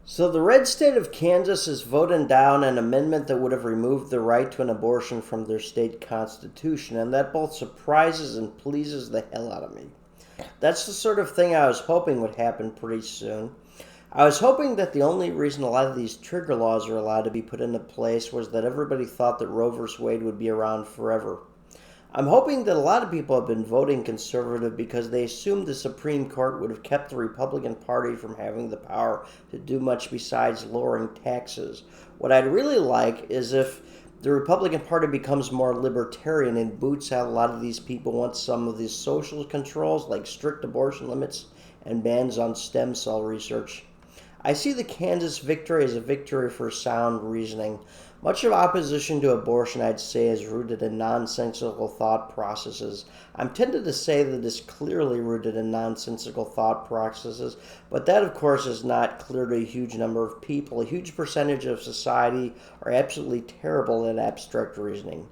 So the red state of Kansas is voting down an amendment that would have removed the right to an abortion from their state constitution, and that both surprises and pleases the hell out of me. That's the sort of thing I was hoping would happen pretty soon. I was hoping that the only reason a lot of these trigger laws are allowed to be put into place was that everybody thought that Roe v. Wade would be around forever. I'm hoping that a lot of people have been voting conservative because they assumed the Supreme Court would have kept the Republican Party from having the power to do much besides lowering taxes. What I'd really like is if the Republican Party becomes more libertarian and boots out a lot of these people once some of these social controls like strict abortion limits and bans on stem cell research. I see the Kansas victory as a victory for sound reasoning. Much of opposition to abortion, I'd say, is rooted in nonsensical thought processes. I'm tempted to say that it's clearly rooted in nonsensical thought processes, but that, of course, is not clear to a huge number of people. A huge percentage of society are absolutely terrible at abstract reasoning.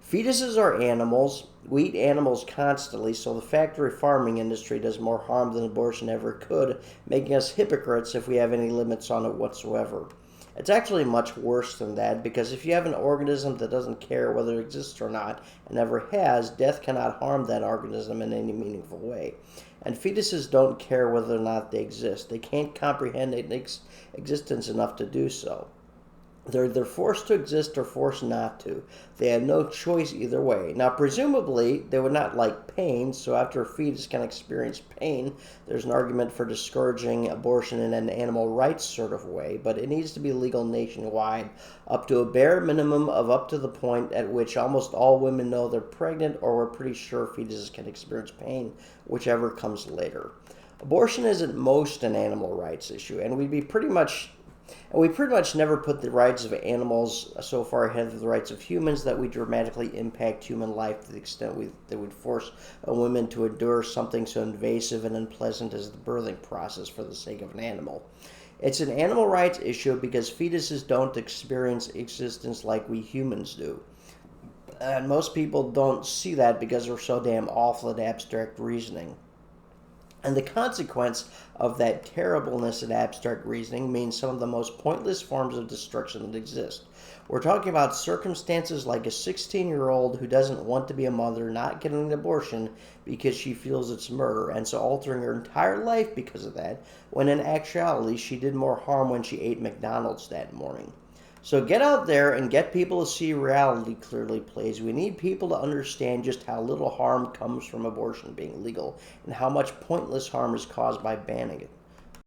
Fetuses are animals. We eat animals constantly, so the factory farming industry does more harm than abortion ever could, making us hypocrites if we have any limits on it whatsoever. It's actually much worse than that, because if you have an organism that doesn't care whether it exists or not, and never has, death cannot harm that organism in any meaningful way. And fetuses don't care whether or not they exist. They can't comprehend existence enough to do so. They're either forced to exist or forced not to. They have no choice either way. Now, presumably, they would not like pain, so after a fetus can experience pain, there's an argument for discouraging abortion in an animal rights sort of way, but it needs to be legal nationwide, up to a bare minimum of up to the point at which almost all women know they're pregnant or we're pretty sure fetuses can experience pain, whichever comes later. Abortion is at most an animal rights issue, and we pretty much never put the rights of animals so far ahead of the rights of humans that we dramatically impact human life to the extent that we'd force a woman to endure something so invasive and unpleasant as the birthing process for the sake of an animal. It's an animal rights issue because fetuses don't experience existence like we humans do. And most people don't see that because we're so damn awful at abstract reasoning. And the consequence of that terribleness in abstract reasoning means some of the most pointless forms of destruction that exist. We're talking about circumstances like a 16-year-old who doesn't want to be a mother not getting an abortion because she feels it's murder, and so altering her entire life because of that, when in actuality she did more harm when she ate McDonald's that morning. So get out there and get people to see reality clearly, please. We need people to understand just how little harm comes from abortion being legal and how much pointless harm is caused by banning it.